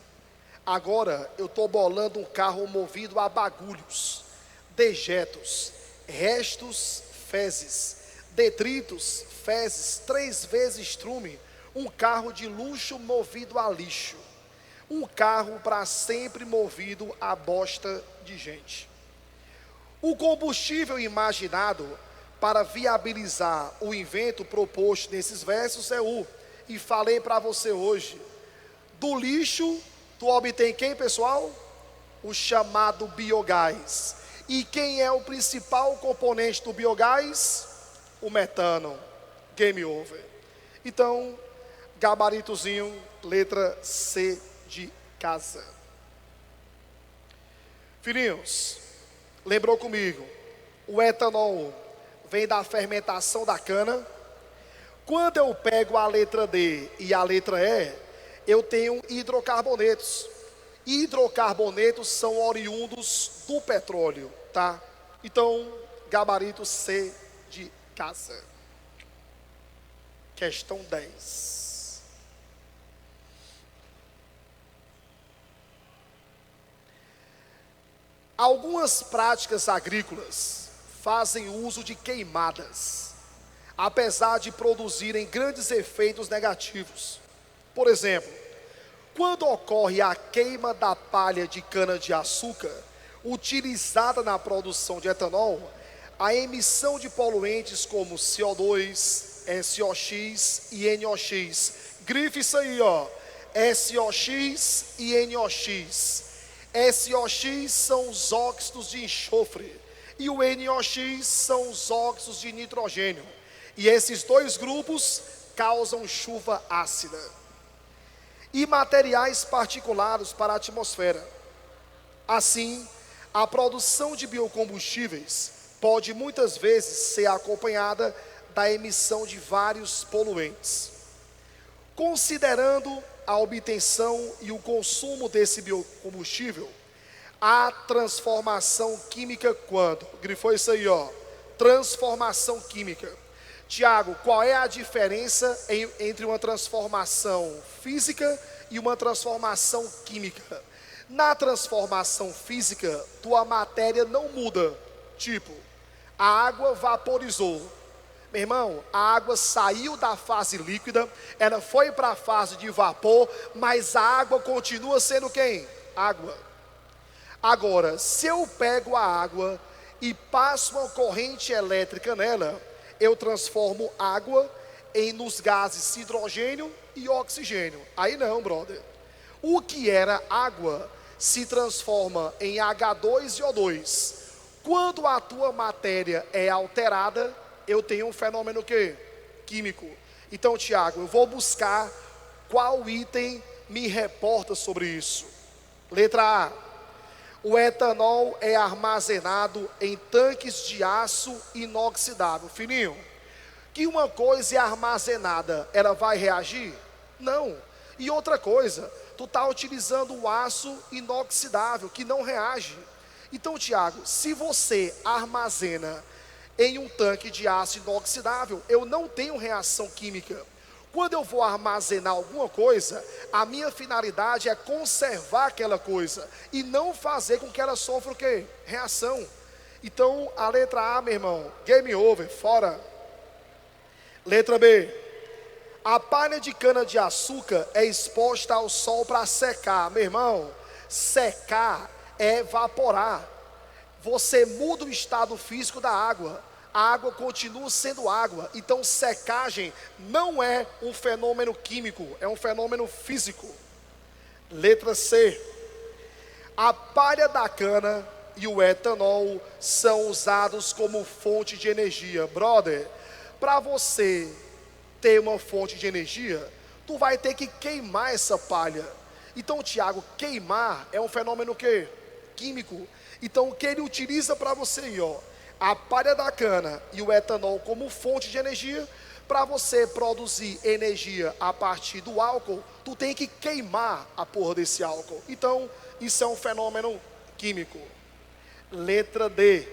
Agora eu estou bolando um carro movido a bagulhos, dejetos, restos, fezes, detritos, fezes, 3 vezes estrume, um carro de luxo movido a lixo, um carro para sempre movido a bosta de gente. O combustível imaginado para viabilizar o invento proposto nesses versos é e falei para você hoje, do lixo tu obtém quem, pessoal? O chamado biogás. E quem é o principal componente do biogás? O metano. Game over. Então, gabaritozinho, letra C de casa. Filhinhos, lembrou comigo? O etanol vem da fermentação da cana. Quando eu pego a letra D e a letra E, eu tenho hidrocarbonetos. Hidrocarbonetos são oriundos do petróleo, tá? Então, gabarito C de casa. Questão 10. Algumas práticas agrícolas fazem uso de queimadas, apesar de produzirem grandes efeitos negativos. Por exemplo, quando ocorre a queima da palha de cana-de-açúcar, utilizada na produção de etanol, a emissão de poluentes como CO2, SOx e NOx. Grife isso aí, ó. SOx e NOx. SOx são os óxidos de enxofre e o NOx são os óxidos de nitrogênio. E esses dois grupos causam chuva ácida e materiais particulados para a atmosfera. Assim, a produção de biocombustíveis pode muitas vezes ser acompanhada da emissão de vários poluentes. Considerando a obtenção e o consumo desse biocombustível, a transformação química quando? Grifou isso aí, ó. Transformação química. Tiago, qual é a diferença entre uma transformação física e uma transformação química? Na transformação física, tua matéria não muda. Tipo, a água vaporizou. Meu irmão, a água saiu da fase líquida, ela foi para a fase de vapor, mas a água continua sendo quem? Água. Agora, se eu pego a água e passo uma corrente elétrica nela, eu transformo água nos gases hidrogênio e oxigênio. Aí não, brother. O que era água se transforma em H2 e O2. Quando a tua matéria é alterada, eu tenho um fenômeno quê? Químico. Então, Tiago, eu vou buscar qual item me reporta sobre isso. Letra A. O etanol é armazenado em tanques de aço inoxidável. Fininho, que uma coisa é armazenada, ela vai reagir? Não. E outra coisa, tu está utilizando um aço inoxidável que não reage. Então, Tiago, se você armazena em um tanque de aço inoxidável, eu não tenho reação química. Quando eu vou armazenar alguma coisa, a minha finalidade é conservar aquela coisa e não fazer com que ela sofra o quê? Reação. Então, a letra A, meu irmão, game over, fora. Letra B. A palha de cana-de-açúcar é exposta ao sol para secar. Meu irmão, secar é evaporar. Você muda o estado físico da água. A água continua sendo água. Então, secagem não é um fenômeno químico, é um fenômeno físico. Letra C. A palha da cana e o etanol são usados como fonte de energia. Brother, para você ter uma fonte de energia, tu vai ter que queimar essa palha. Então, Tiago, queimar é um fenômeno quê? Químico. Então, o que ele utiliza para você aí, ó, a palha da cana e o etanol como fonte de energia. Para você produzir energia a partir do álcool, tu tem que queimar a porra desse álcool. Então, isso é um fenômeno químico. Letra D.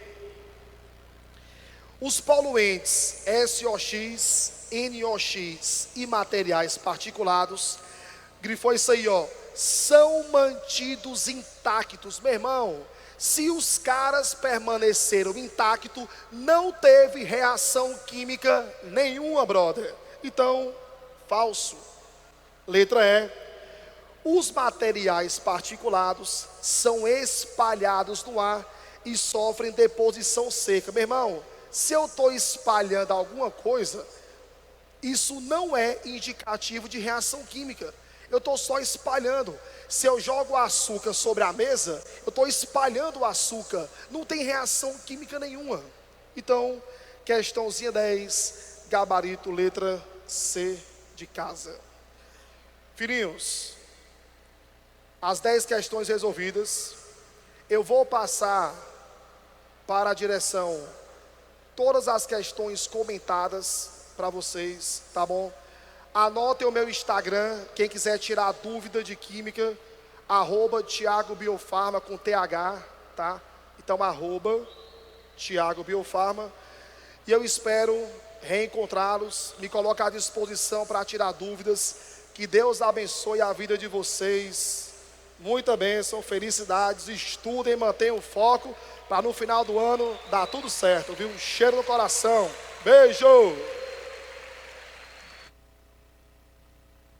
Os poluentes SOx, NOx e materiais particulados, grifou isso aí, ó, são mantidos intactos. Meu irmão, se os caras permaneceram intactos, não teve reação química nenhuma, brother. Então, falso. Letra E. Os materiais particulados são espalhados no ar e sofrem deposição seca. Meu irmão, se eu estou espalhando alguma coisa, isso não é indicativo de reação química. Eu estou só espalhando. Se eu jogo açúcar sobre a mesa, eu estou espalhando o açúcar. Não tem reação química nenhuma. Então, questãozinha 10, gabarito, letra C de casa. Filhinhos, as 10 questões resolvidas, eu vou passar para a direção todas as questões comentadas para vocês, tá bom? Anotem o meu Instagram, quem quiser tirar dúvida de química, @Thiago Biofarma com TH, tá? Então, @Thiago Biofarma. E eu espero reencontrá-los, me colocar à disposição para tirar dúvidas. Que Deus abençoe a vida de vocês. Muita bênção, felicidades, estudem, mantenham o foco, para no final do ano dar tudo certo, viu? Um cheiro no coração. Beijo!